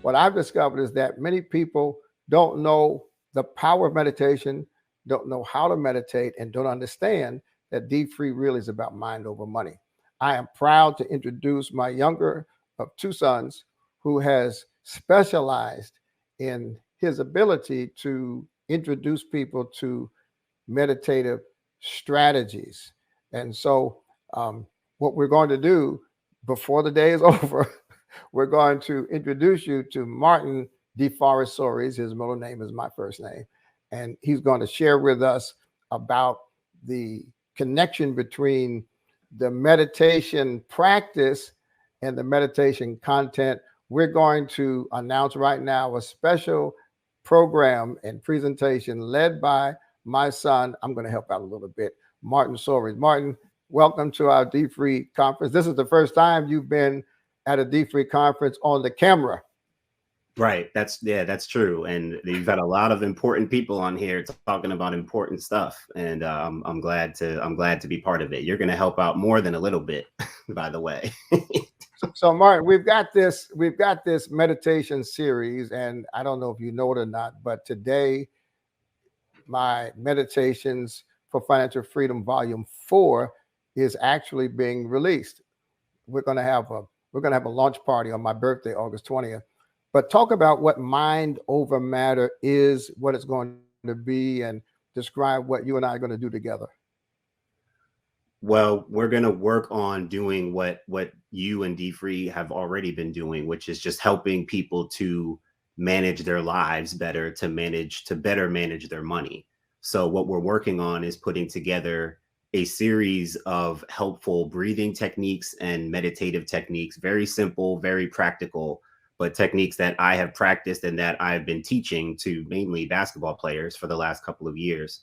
what I've discovered is that many people don't know the power of meditation, don't know how to meditate, and don't understand that deep free really is about mind over money. I am proud to introduce my younger of two sons who has specialized in his ability to introduce people to meditative strategies. And so, what we're going to do before the day is over, we're going to introduce you to Martin DeForest Soaries. His middle name is my first name. And he's going to share with us about the connection between the meditation practice and the meditation content. We're going to announce right now a special program and presentation led by my son. I'm going to help out a little bit, Martin Soaries. Martin, welcome to our Deep Free conference. This is the first time you've been at a Deep Free conference on the camera. Right. That's true. And you've got a lot of important people on here talking about important stuff. And I'm glad to be part of it. You're going to help out more than a little bit, by the way. So Martin, we've got this meditation series, and I don't know if you know it or not, but today my Meditations for Financial Freedom Volume 4 is actually being released. We're going to have a launch party on my birthday, August 20th. But talk about what mind over matter is, what it's going to be, and describe what you and I are going to do together. Well, we're going to work on doing what you and D-Free have already been doing, which is just helping people to manage their lives better, to better manage their money. So what we're working on is putting together a series of helpful breathing techniques and meditative techniques, very simple, very practical, but techniques that I have practiced and that I've been teaching to mainly basketball players for the last couple of years,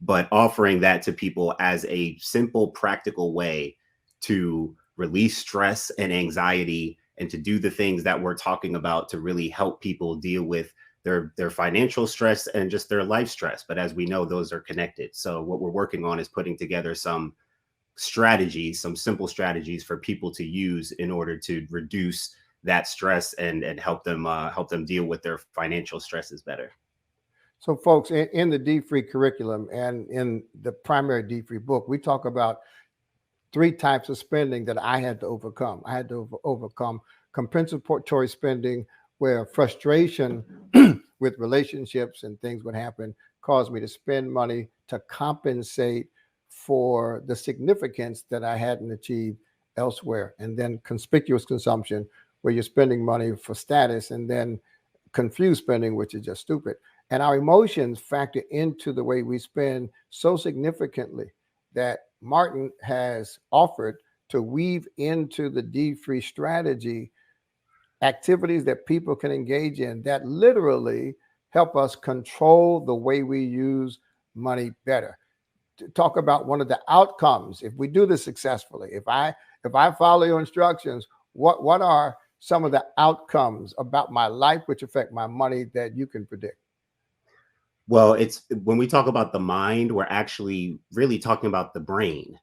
but offering that to people as a simple, practical way to release stress and anxiety and to do the things that we're talking about to really help people deal with their financial stress and just their life stress. But as we know, those are connected. So what we're working on is putting together some strategies, some simple strategies for people to use in order to reduce that stress and help them deal with their financial stresses better. So folks, in the Deep Free curriculum and in the primary Deep Free book, we talk about 3 types of spending that I had to overcome. I had to overcome compensatory spending, where frustration with relationships and things would happen caused me to spend money to compensate for the significance that I hadn't achieved elsewhere. And then conspicuous consumption, where you're spending money for status, and then confused spending, which is just stupid. And our emotions factor into the way we spend so significantly that Martin has offered to weave into the D-Free strategy activities that people can engage in that literally help us control the way we use money better. To talk about one of the outcomes, if we do this successfully, if I follow your instructions, what are some of the outcomes about my life which affect my money that you can predict? Well, it's when we talk about the mind, we're actually really talking about the brain,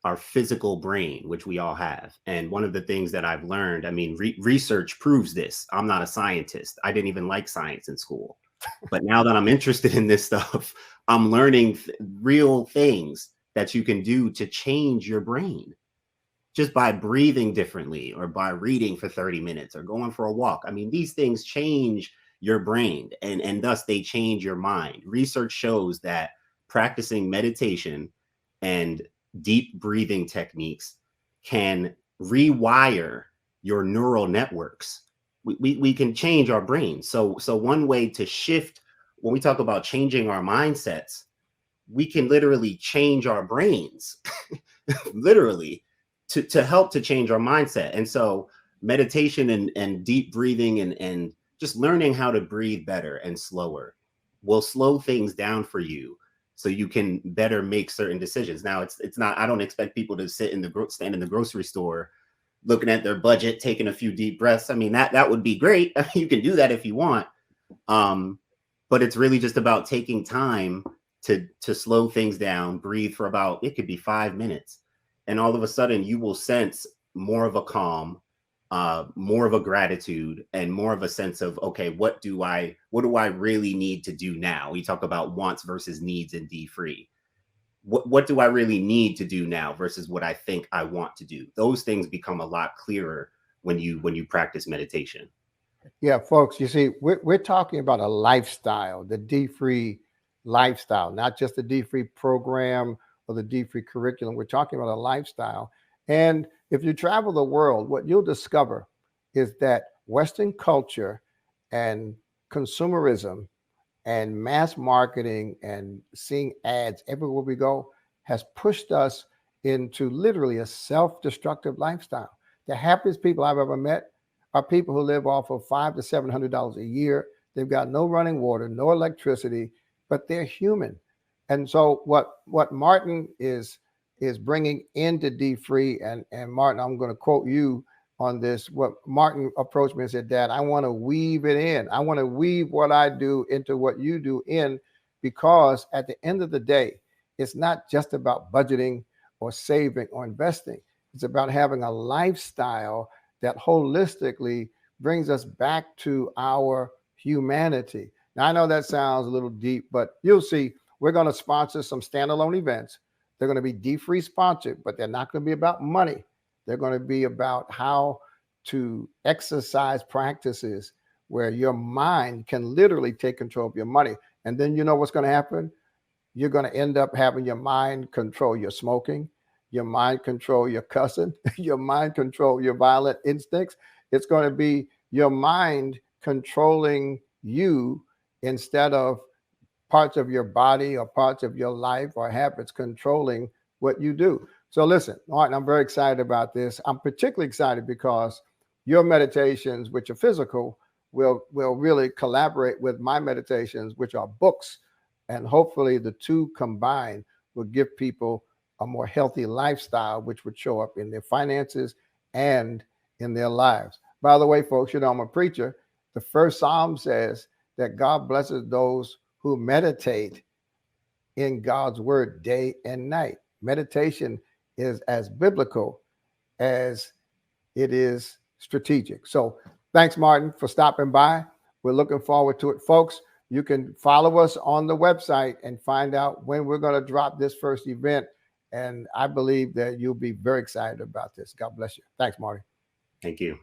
our physical brain, which we all have. And one of the things that I've learned, I mean, research proves this. I'm not a scientist. I didn't even like science in school. But now that I'm interested in this stuff, I'm learning real things that you can do to change your brain just by breathing differently or by reading for 30 minutes or going for a walk. I mean, these things change your brain and thus they change your mind. Research shows that practicing meditation and deep breathing techniques can rewire your neural networks. We can change our brains. So one way to shift, when we talk about changing our mindsets, we can literally change our brains, literally, to help to change our mindset. And so meditation and deep breathing and just learning how to breathe better and slower will slow things down for you so you can better make certain decisions. Now, it's not, I don't expect people to stand in the grocery store looking at their budget, taking a few deep breaths. I mean, that would be great. I mean, you can do that if you want. But it's really just about taking time to slow things down, breathe for about, it could be 5 minutes. And all of a sudden you will sense more of a calm, more of a gratitude and more of a sense of, okay, what do I really need to do now? We talk about wants versus needs in D free. What do I really need to do now versus what I think I want to do? Those things become a lot clearer when you practice meditation. Yeah, folks, you see, we're talking about a lifestyle, the D-Free lifestyle, not just the D-Free program or the D-Free curriculum. We're talking about a lifestyle. And if you travel the world, what you'll discover is that Western culture and consumerism and mass marketing and seeing ads everywhere we go has pushed us into literally a self-destructive lifestyle. The happiest people I've ever met are people who live off of $500 to $700 a year. They've got no running water, no electricity, but they're human. And so what Martin is bringing into D Free, and Martin, I'm going to quote you on this. What Martin approached me and said, Dad, I want to weave it in. I want to weave what I do into what you do in, because at the end of the day, it's not just about budgeting or saving or investing. It's about having a lifestyle that holistically brings us back to our humanity. Now, I know that sounds a little deep, but you'll see we're going to sponsor some standalone events. They're going to be D-Free sponsored, but they're not going to be about money. They're going to be about how to exercise practices where your mind can literally take control of your money. And then you know what's going to happen? You're going to end up having your mind control your smoking, your mind control your cussing, your mind control your violent instincts. It's going to be your mind controlling you instead of parts of your body or parts of your life or habits controlling what you do. So listen, Martin, I'm very excited about this. I'm particularly excited because your meditations, which are physical, will really collaborate with my meditations, which are books. And hopefully the two combined will give people a more healthy lifestyle, which would show up in their finances and in their lives. By the way, folks, you know, I'm a preacher. The first Psalm says that God blesses those who meditate in God's word day and night. Meditation is as biblical as it is strategic. So thanks, Martin, for stopping by. We're looking forward to it. Folks, you can follow us on the website and find out when we're going to drop this first event. And I believe that you'll be very excited about this. God bless you. Thanks, Marty. Thank you.